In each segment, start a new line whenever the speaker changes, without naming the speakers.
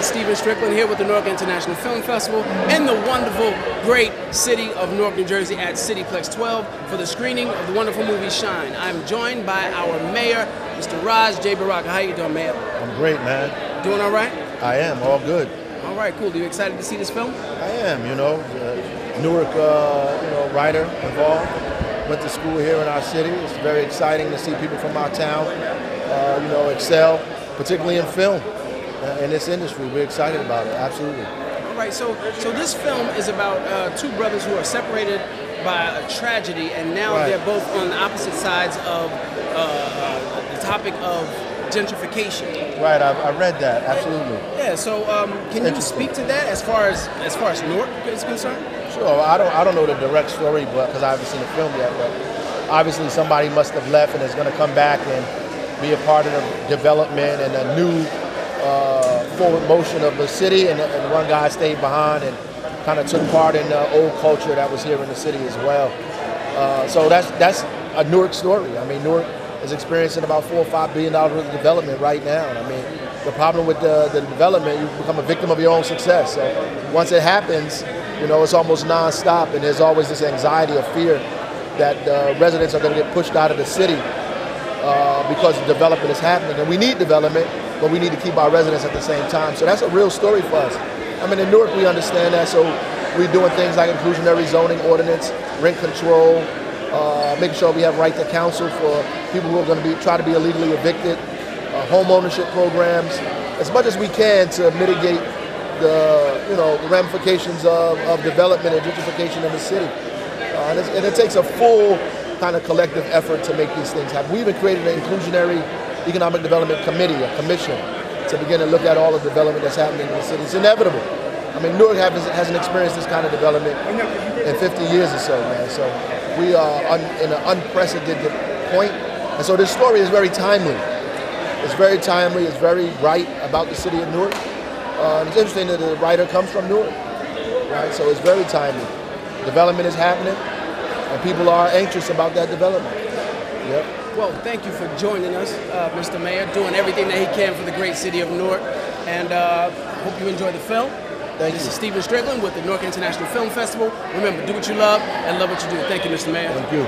It's Stephen Strickland here with the Newark International Film Festival in the wonderful, great city of Newark, New Jersey at Cityplex 12 for the screening of the wonderful movie Shine. I'm joined by our mayor, Mr. Raj J. Baraka. How you doing, Mayor?
I'm great, man.
Doing all right?
I am, all good.
All right, cool. Are you excited to see this film?
I am, Newark, writer involved. Went to school here in our city. It's very exciting to see people from our town, excel, particularly in film. In this industry, we're excited about it, absolutely.
All right, so this film is about two brothers who are separated by a tragedy, and now they're both on the opposite sides of the topic of gentrification.
Right, I read that, absolutely.
Yeah, so can you speak to that as far as Newark is concerned?
Sure, I don't know the direct story, but because I haven't seen the film yet, but obviously somebody must have left and is going to come back and be a part of the development and a new forward motion of the city, and one guy stayed behind and kind of took part in the old culture that was here in the city as well. So that's a Newark story. I mean, Newark is experiencing about $4 or $5 billion worth of development right now. And I mean, the problem with the development, you become a victim of your own success. So once it happens, it's almost nonstop, and there's always this anxiety or fear that residents are going to get pushed out of the city because the development is happening. And we need development, but we need to keep our residents at the same time. So that's a real story for us. I mean, in Newark, we understand that, so we're doing things like inclusionary zoning ordinance, rent control, making sure we have right to counsel for people who are going to try to be illegally evicted, home ownership programs, as much as we can to mitigate the ramifications of development and gentrification in the city. And it takes a full kind of collective effort to make these things happen. We even created an inclusionary economic development committee, a commission, to begin to look at all the development that's happening in the city. It's inevitable. I mean, Newark hasn't experienced this kind of development in 50 years or so, man. So we are in an unprecedented point. And so this story is very timely. It's very timely. It's very right about the city of Newark. And it's interesting that the writer comes from Newark, right? So it's very timely. Development is happening, and people are anxious about that development. Yep.
Well, thank you for joining us, Mr. Mayor, doing everything that he can for the great city of Newark. And hope you enjoy the film. This is Stephen Strickland with the Newark International Film Festival. Remember, do what you love and love what you do. Thank you, Mr. Mayor.
Thank you.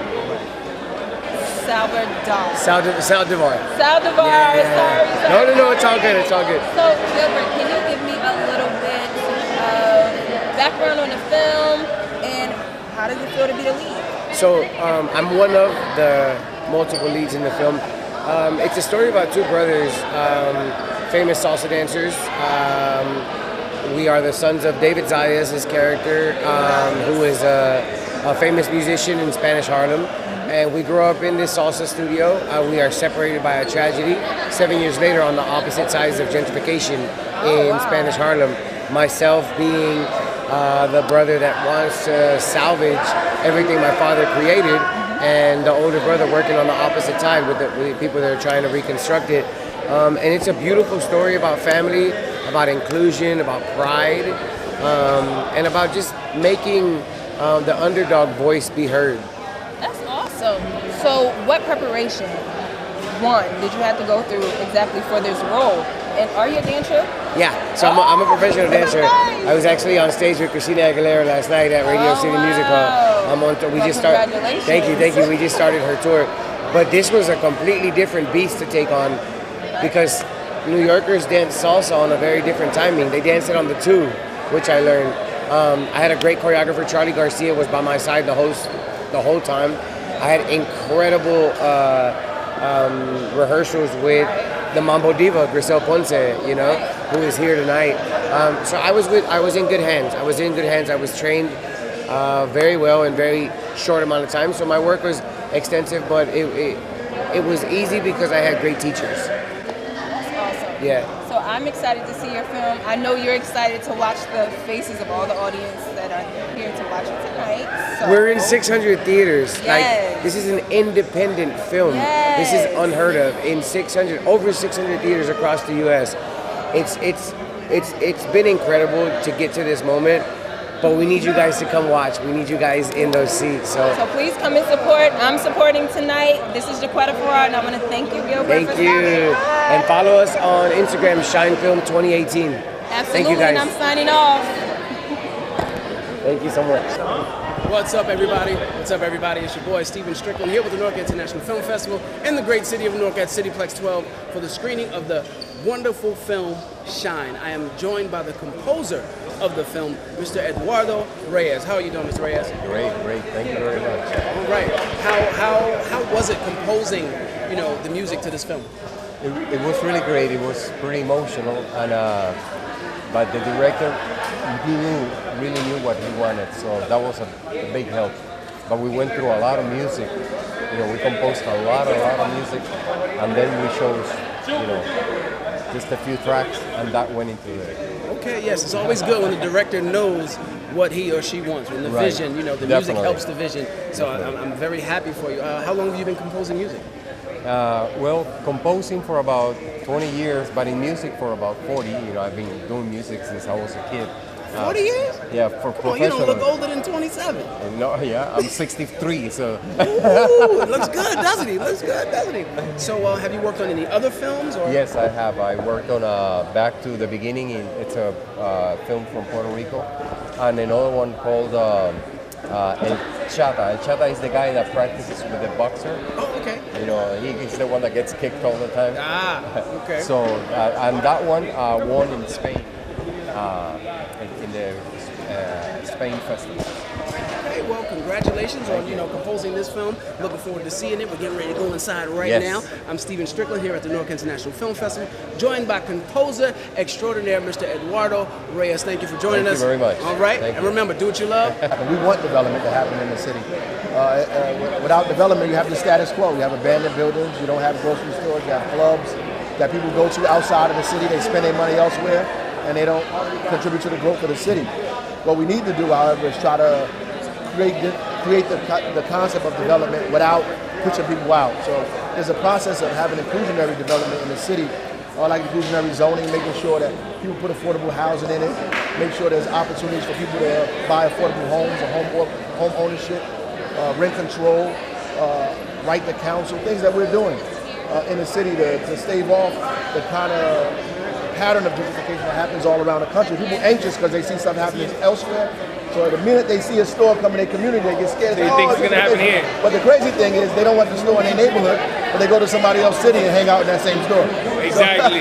Salvador.
Saldivar.
Saldivar, sorry.
No, it's all good, it's all good.
So, Gilbert, can you give me a little bit of background on the film, and how does it feel to be the lead?
So, I'm one of the multiple leads in the film. It's a story about two brothers, famous salsa dancers. We are the sons of David Zayas' character, who is a famous musician in Spanish Harlem. And we grew up in this salsa studio. We are separated by a tragedy. 7 years later, on the opposite sides of gentrification in Spanish Harlem, myself being the brother that wants to salvage everything my father created, and the older brother working on the opposite side with the people that are trying to reconstruct it. And it's a beautiful story about family, about inclusion, about pride, and about just making the underdog voice be heard.
That's awesome. So what preparation, one, did you have to go through exactly for this role? And are you a dancer?
Yeah, so I'm a professional dancer.
Nice.
I was actually on stage with Christina Aguilera last night at Radio City Music Hall. I'm on tour.
Congratulations.
Thank you. We just started her tour. But this was a completely different beast to take on, because New Yorkers dance salsa on a very different timing. They dance it on the 2, which I learned. I had a great choreographer. Charlie Garcia was by my side the whole time. I had incredible rehearsals with the Mambo Diva, Grisel Ponce, who is here tonight. So I was in good hands. I was trained very well in very short amount of time. So my work was extensive, but it was easy because I had great teachers.
That's awesome.
Yeah.
So I'm excited to see your film. I know you're excited to watch the faces of all the audience that are here to watch it tonight. So.
We're in 600 theaters.
Yes.
Like, this is an independent film.
Yes.
This is unheard of. In over 600 theaters across the U.S. It's been incredible to get to this moment. But we need you guys to come watch. We need you guys in those seats. So
please come and support. I'm supporting tonight. This is Jaquetta Farrar, and I want to thank you, Gilbert.
Thank you. And follow us on Instagram, ShineFilm 2018.
Absolutely,
you, guys.
and I'm signing off.
Thank you so much.
What's up, everybody? What's up, everybody? It's your boy, Steven Strickland, here with the Newark International Film Festival in the great city of Newark at Cityplex 12 for the screening of the wonderful film Shine. I am joined by the composer of the film, Mr. Eduardo Reyes. How are you doing, Mr. Reyes?
Great. Thank you very much.
All right. How was it composing, the music to this film?
It was really great. It was pretty emotional, and but the director really knew what he wanted, so that was a big help. But we went through a lot of music. We composed a lot of music, and then we chose, just a few tracks, and that went into it.
Okay, yes, it's always good when the director knows what he or she wants, when the vision, the music
Definitely.
helps the vision. So I'm very happy for you. How long have you been composing music?
Well, composing for about 20 years, but in music for about 40. I've been doing music since I was a kid.
40 years?
Yeah, for
Come on, you
professional.
don't look older than 27.
No, yeah, I'm 63, so.
Ooh, it looks good, doesn't he? So have you worked on any other films? Or?
Yes, I have. I worked on Back to the Beginning. It's a film from Puerto Rico, and another one called El Chata. El Chata is the guy that practices with the boxer.
Oh, okay.
He's the one that gets kicked all the time.
Okay.
So, and that one won in Spain, in the Spain festival.
Okay, well, congratulations on, composing this film. Looking forward to seeing it. We're getting ready to go inside right
Yes.
now. I'm Steven Strickland here at the Newark International Film Festival, joined by composer extraordinaire, Mr. Eduardo Reyes. Thank you for joining us.
Thank you very much.
All right,
Thank
and
you.
remember, do what you love.
We want development to happen in the city. Without development, you have the status quo. You have abandoned buildings. You don't have grocery stores. You have clubs that people go to outside of the city. They spend their money elsewhere, and they don't contribute to the growth of the city. What we need to do, however, is try to create the concept of development without pushing people out. So there's a process of having inclusionary development in the city, like inclusionary zoning, making sure that people put affordable housing in it, make sure there's opportunities for people to buy affordable homes or home ownership, rent control, right to counsel, things that we're doing in the city to stave off the kind of pattern of gentrification that happens all around the country. People are anxious because they see stuff happening elsewhere. So the minute they see a store come in their community, they get scared.
They think it's going to happen here.
But the crazy thing is they don't want the store in their neighborhood, but they go to somebody else's city and hang out in that same store.
Exactly.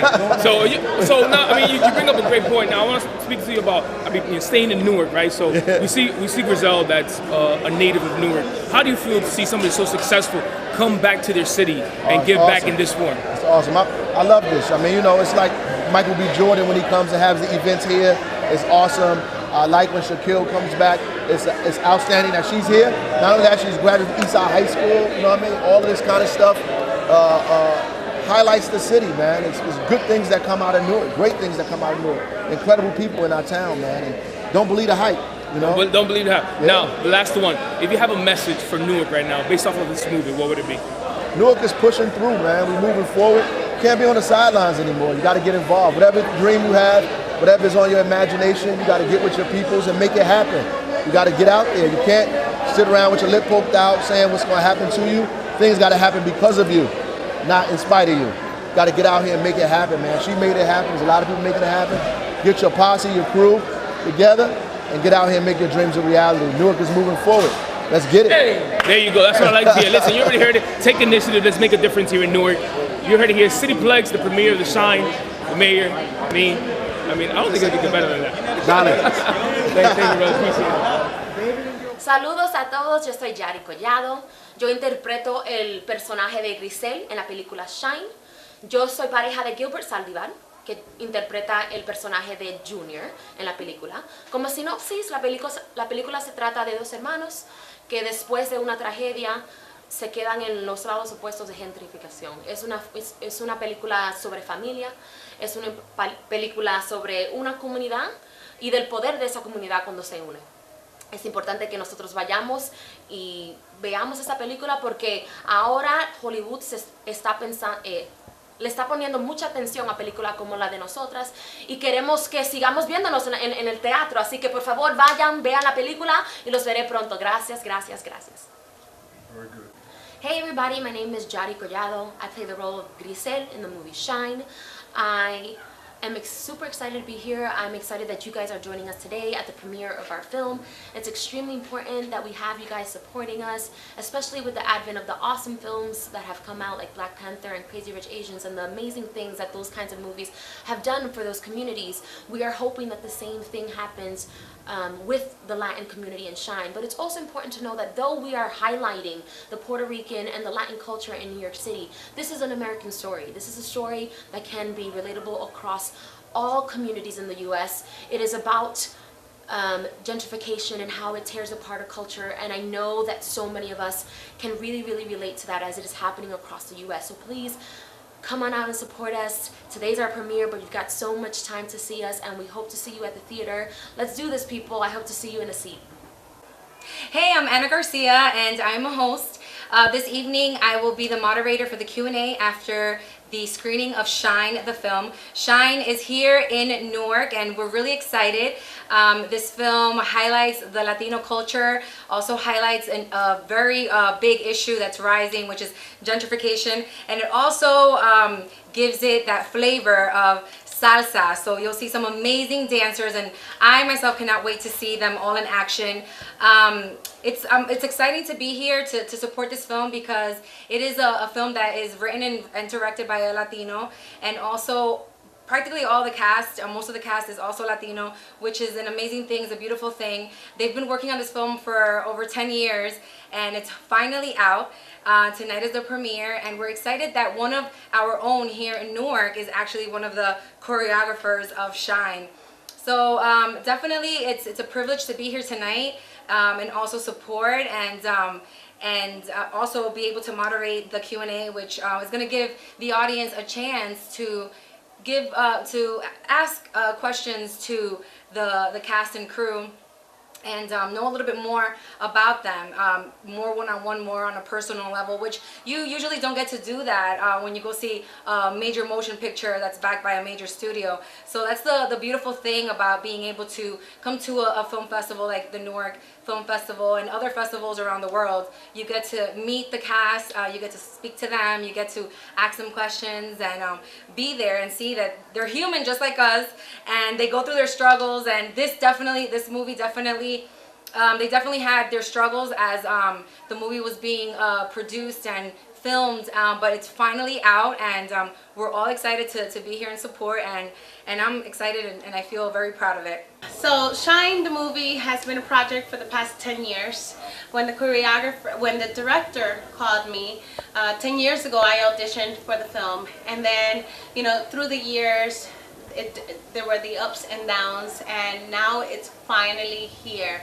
So now, you bring up a great point. Now I want to speak to you about, staying in Newark, right? So we see Grizel, that's a native of Newark. How do you feel to see somebody so successful come back to their city and give back in this form?
It's awesome. I love this. It's like Michael B. Jordan when he comes and has the events here. It's awesome. I like when Shaquille comes back. It's outstanding that she's here. Not only that, she's graduated from Eastside High School. All of this kind of stuff highlights the city, man. It's good things that come out of Newark. Great things that come out of Newark. Incredible people in our town, man. And don't believe the hype.
But don't believe that.
Yeah.
Now, the last one. If you have a message for Newark right now, based off of this movie, what would it be?
Newark is pushing through, man. We're moving forward. You can't be on the sidelines anymore. You got to get involved. Whatever dream you have, whatever's on your imagination, you got to get with your peoples and make it happen. You got to get out there. You can't sit around with your lip poked out saying what's going to happen to you. Things got to happen because of you, not in spite of you. Got to get out here and make it happen, man. She made it happen. There's a lot of people making it happen. Get your posse, your crew together and get out here and make your dreams a reality. Newark is moving forward. Let's get it.
Hey, there you go. That's what I like to hear. Listen, you already heard it. Take initiative. Let's make a difference here in Newark. You heard it here. Cityplex, the premiere of The Shine, the mayor, me. I don't think I could get better than that. Thank you, brother. Appreciate it.
Saludos a todos, yo soy Yari Collado, yo interpreto el personaje de Grisel en la película Shine. Yo soy pareja de Gilbert Saldívar, que interpreta el personaje de Junior en la película. Como sinopsis, la película se trata de dos hermanos que después de una tragedia se quedan en los lados opuestos de gentrificación. Es una película sobre familia, es una película sobre una comunidad y del poder de esa comunidad cuando se une. Es importante que nosotros vayamos y veamos esa película porque ahora Hollywood le está poniendo mucha atención a películas como la de nosotras y queremos que sigamos viéndonos en el teatro. Así que por favor vayan, vean la película y los veré pronto. Gracias, gracias, gracias.
Very good.
Hey everybody, my name is Yari Collado. I play the role of Grisel in the movie Shine. I am super excited to be here. I'm excited that you guys are joining us today at the premiere of our film. It's extremely important that we have you guys supporting us, especially with the advent of the awesome films that have come out like Black Panther and Crazy Rich Asians and the amazing things that those kinds of movies have done for those communities. We are hoping that the same thing happens with the Latin community in Shine. But it's also important to know that though we are highlighting the Puerto Rican and the Latin culture in New York City, this is an American story. This is a story that can be relatable across all communities in the US. It is about gentrification and how it tears apart a culture, and I know that so many of us can really relate to that as it is happening across the US. So please come on out and support us. Today's our premiere, but you've got so much time to see us, and we hope to see you at the theater. Let's do this, people. I hope to see you in a seat.
Hey, I'm Anna Garcia, and I'm a host. This evening, I will be the moderator for the Q&A after the screening of Shine, the film. Shine is here in Newark, and we're really excited. This film highlights the Latino culture, also highlights a very big issue that's rising, which is gentrification, and it also gives it that flavor of salsa. So you'll see some amazing dancers, and I myself cannot wait to see them all in action. It's exciting to be here to support this film because it is a film that is written and directed by a Latino, and also practically all the cast, most of the cast is also Latino, which is an amazing thing, it's a beautiful thing. They've been working on this film for over 10 years, and it's finally out. Tonight is the premiere, and we're excited that one of our own here in Newark is actually one of the choreographers of Shine. So definitely it's a privilege to be here tonight and also support and also be able to moderate the Q&A, which is going to give the audience a chance to ask questions to the cast and crew and know a little bit more about them, more one-on-one, more on a personal level, which you usually don't get to do that when you go see a major motion picture that's backed by a major studio. So that's the beautiful thing about being able to come to a film festival like the Newark Film Festival and other festivals around the world. You get to meet the cast, you get to speak to them, you get to ask them questions and be there and see that they're human just like us, and they go through their struggles, and this movie definitely they definitely had their struggles as the movie was being produced and filmed, but it's finally out, and we're all excited to be here and support, and I'm excited and I feel very proud of it.
So Shine, the movie, has been a project for the past 10 years. When the director called me 10 years ago, I auditioned for the film, and then through the years there were the ups and downs, and now it's finally here.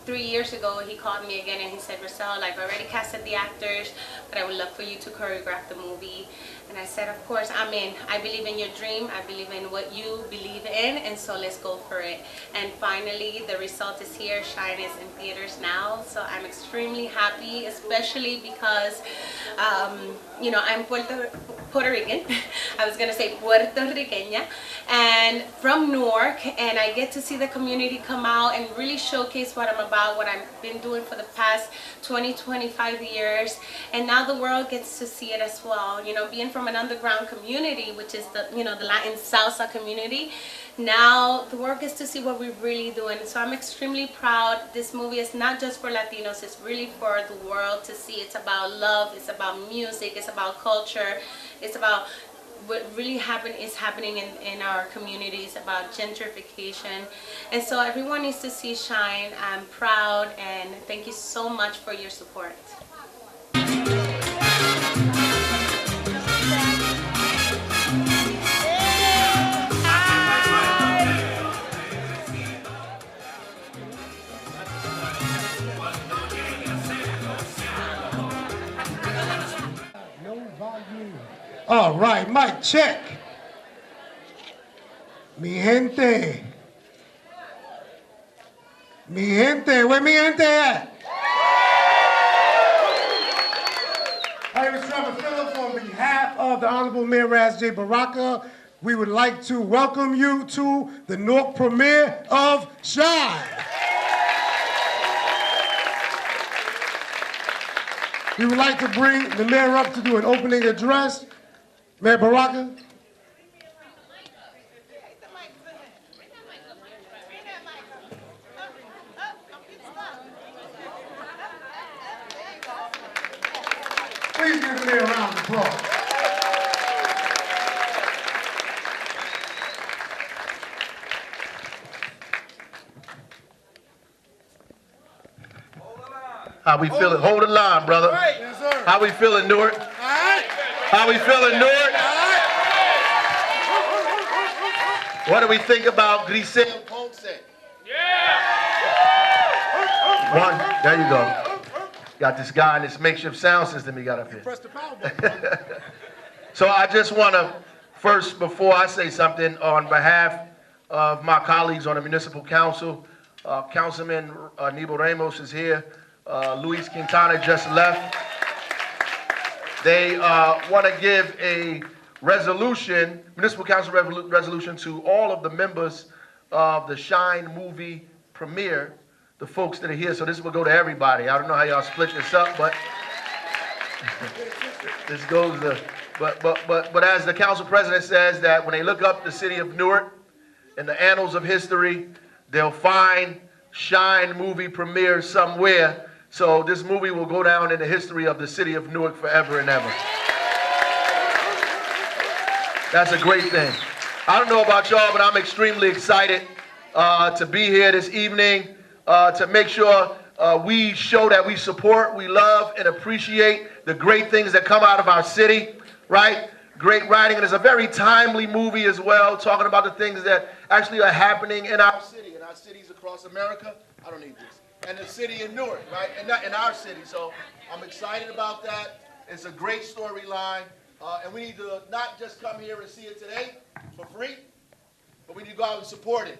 3 years ago he called me again and he said, Roselle, I've already casted the actors, but I would love for you to choreograph the movie. And I said, of course, I'm in. I believe in your dream. I believe in what you believe in, and so let's go for it. And finally, the result is here. Shine is in theaters now, so I'm extremely happy, especially because, I'm Puerto Rican. I was going to say Puerto Riqueña, and from Newark, and I get to see the community come out and really showcase what I'm about, what I've been doing for the past 25 years, and now the world gets to see it as well. Being from an underground community, which is the Latin salsa community, now the world gets to see what we're really doing. So I'm extremely proud. This movie is not just for Latinos, it's really for the world to see. It's about love, it's about music, it's about culture, it's about what really is happening in our communities, about gentrification. And so everyone needs to see Shine. I'm proud, and thank you so much for your support.
All right, mic check. Mi gente. Mi gente, where mi gente at? Hey, Mr. Trevor Phillips, on behalf of the Honorable Mayor Ras J. Baraka, we would like to welcome you to the Newark premiere of Shine. We would like to bring the mayor up to do an opening address. Mayor Baraka.
How we feeling? Hold the line, brother.
Yes, sir.
How we feeling, Newark? How we feeling, Newark? What do we think about Grisel Ponce? One, there you go. Got this guy in this makeshift sound system he got up here.
Press the power button.
So I just want to, first, before I say something, on behalf of my colleagues on the Municipal Council, Councilman Nebo Ramos is here. Luis Quintana just left. They want to give a resolution, Municipal Council resolution to all of the members of the Shine movie premiere, the folks that are here. So this will go to everybody. I don't know how y'all split this up, but this goes to, but as the council president says, that when they look up the city of Newark in the annals of history, they'll find Shine movie premiere somewhere. So this movie will go down in the history of the city of Newark forever and ever. That's a great thing. I don't know about y'all, but I'm extremely excited to be here this evening to make sure we show that we support, we love, and appreciate the great things that come out of our city, right? Great writing, and it's a very timely movie as well, talking about the things that actually are happening in our city, in our cities across America. I don't need this. And the city in Newark, right? And in our city. So I'm excited about that. It's a great storyline. And we need to not just come here and see it today for free, but we need to go out and support it.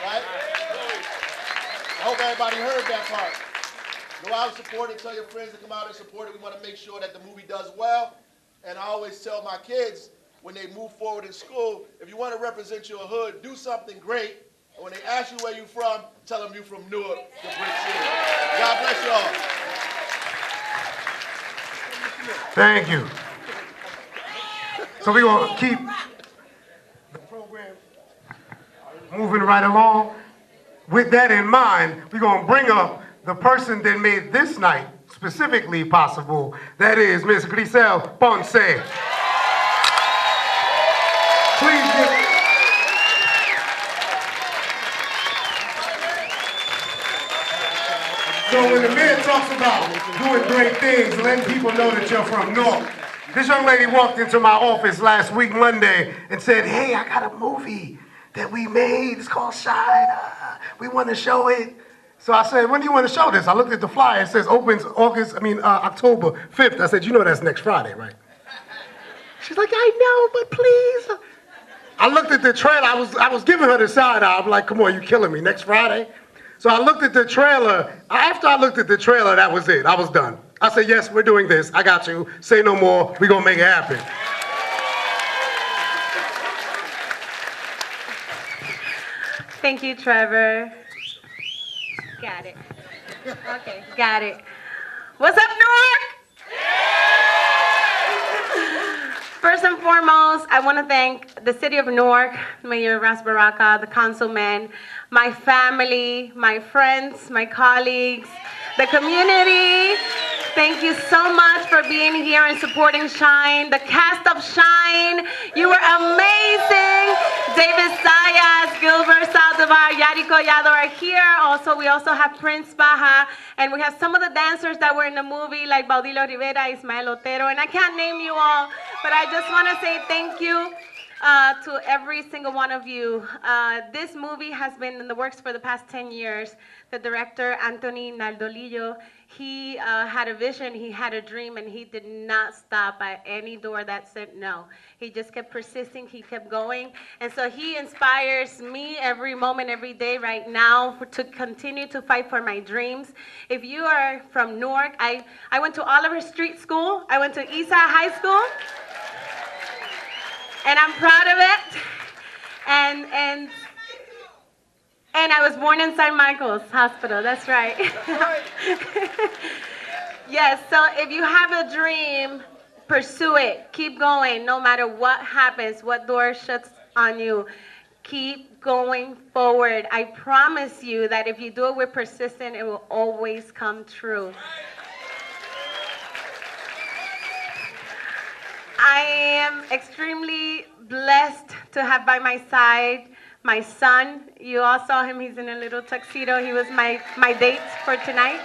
Right? I hope everybody heard that part. Go out and support it. Tell your friends to come out and support it. We want to make sure that the movie does well. And I always tell my kids when they move forward in school, if you want to represent your hood, do something great. And when they ask you where you're from, tell them you're from Newark, the brick city. God bless y'all.
Thank you. So we're going to keep the program moving right along. With that in mind, we're going to bring up the person that made this night specifically possible. That is Ms. Grisel Ponce. Please give... So when the mayor talks about doing great things, letting people know that you're from Newark, this young lady walked into my office last week, Monday, and said, hey, I got a movie that we made. It's called Shine. We want to show it. So I said, when do you want to show this? I looked at the flyer. It says opens October 5th. I said, you know that's next Friday, right? She's like, I know, but please. I looked at the trailer. I was giving her the side eye. I'm like, come on, you killing me. Next Friday? So I looked at the trailer. After I looked at the trailer, that was it. I was done. I said, yes, we're doing this. I got you. Say no more. We're going to make it happen.
Thank you, Trevor. Got it. Okay, got it. What's up, Newark? First and foremost, I want to thank the city of Newark, Mayor Ras Baraka, the councilman, my family, my friends, my colleagues, the community. Thank you so much for being here and supporting Shine. The cast of Shine, you were amazing. David Zayas, Gilbert Saldivar, Yari Collado are here. Also, we also have Prince Baja, and we have some of the dancers that were in the movie, like Baudilio Rivera, Ismael Otero, and I can't name you all, but I just want to say thank you to every single one of you. This movie has been in the works for the past 10 years. The director, Anthony Naldolillo, he had a vision, he had a dream, and he did not stop at any door that said no. He just kept persisting, he kept going. And so he inspires me every moment, every day right now to continue to fight for my dreams. If you are from Newark, I went to Oliver Street School, I went to Eastside High School, and I'm proud of it. And I was born in St. Michael's Hospital, that's right. Yes, so if you have a dream, pursue it. Keep going, no matter what happens, what door shuts on you. Keep going forward. I promise you that if you do it with persistence, it will always come true. I am extremely blessed to have by my side my son. You all saw him, he's in a little tuxedo. He was my date for tonight.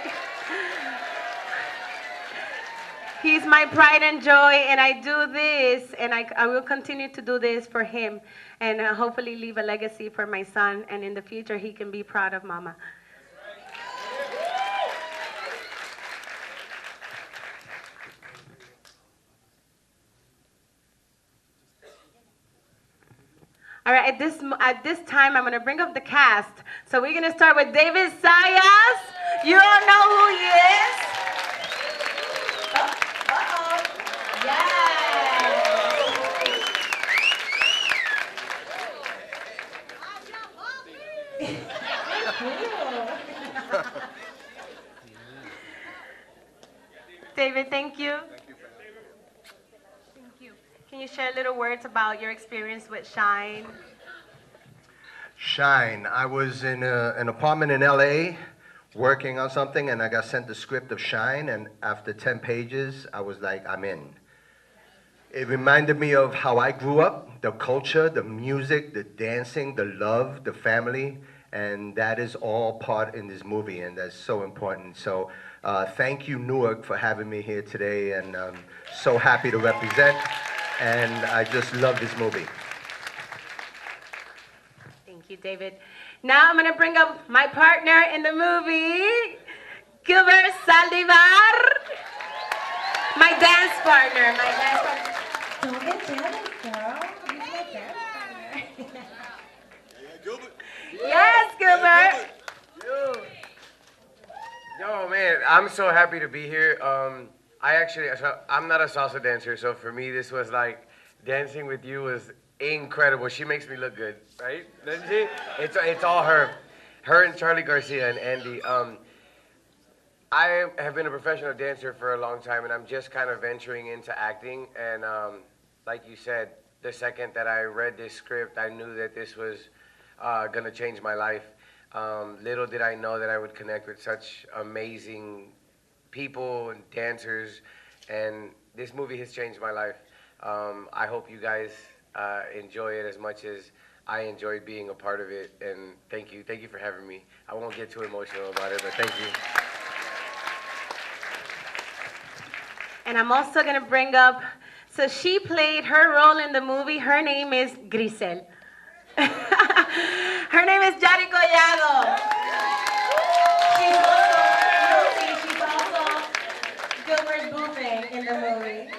He's my pride and joy, and I do this, and I will continue to do this for him, and hopefully leave a legacy for my son, and in the future he can be proud of Mama. All right, at this time, I'm going to bring up the cast. So we're going to start with David Zayas. You all know who he is. Uh-oh. Yes. David, thank you. Can you share little words about your experience with Shine?
Shine. I was in an apartment in LA working on something, and I got sent the script of Shine, and after 10 pages, I was like, I'm in. It reminded me of how I grew up, the culture, the music, the dancing, the love, the family, and that is all part in this movie, and that's so important. So thank you, Newark, for having me here today, and I'm so happy to represent. And I just love this movie.
Thank you, David. Now I'm going to bring up my partner in the movie, Gilbert Saldivar. My dance partner. Don't get jealous, girl. He's my dance partner.
Gilbert.
Yes, Gilbert.
Yo, man, I'm so happy to be here. I'm not a salsa dancer, so for me, this was like, dancing with you was incredible. She makes me look good, right? Doesn't she? It's all her. Her and Charlie Garcia and Andy. I have been a professional dancer for a long time, and I'm just kind of venturing into acting. And like you said, the second that I read this script, I knew that this was gonna change my life. Little did I know that I would connect with such amazing people and dancers, and this movie has changed my life. I hope you guys enjoy it as much as I enjoyed being a part of it, and thank you for having me. I won't get too emotional about it, but thank you.
And I'm also going to bring up, so she played her role in the movie. Her name is Grisel. Her name is Yari Collado. She's also Gilbert Bufing in the movie.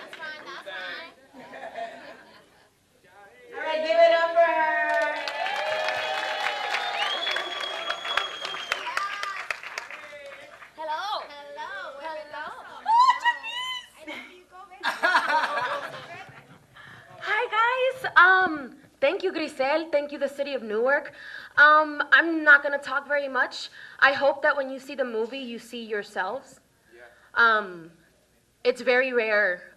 All right, give it up for her.
Hello. Hi guys. Thank you, Grisel. Thank you, the city of Newark. I'm not gonna talk very much. I hope that when you see the movie, you see yourselves. It's very rare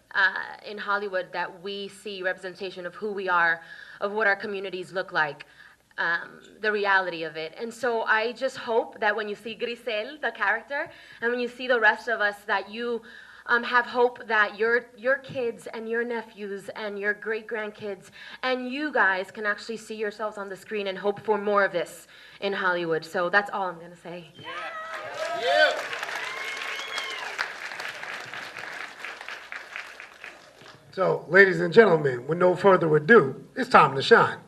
in Hollywood that we see representation of who we are, of what our communities look like, the reality of it. And so I just hope that when you see Grisel, the character, and when you see the rest of us, that you have hope that your kids and your nephews and your great-grandkids and you guys can actually see yourselves on the screen and hope for more of this in Hollywood. So that's all I'm gonna say.
Yeah. So, ladies and gentlemen, with no further ado, it's time to shine.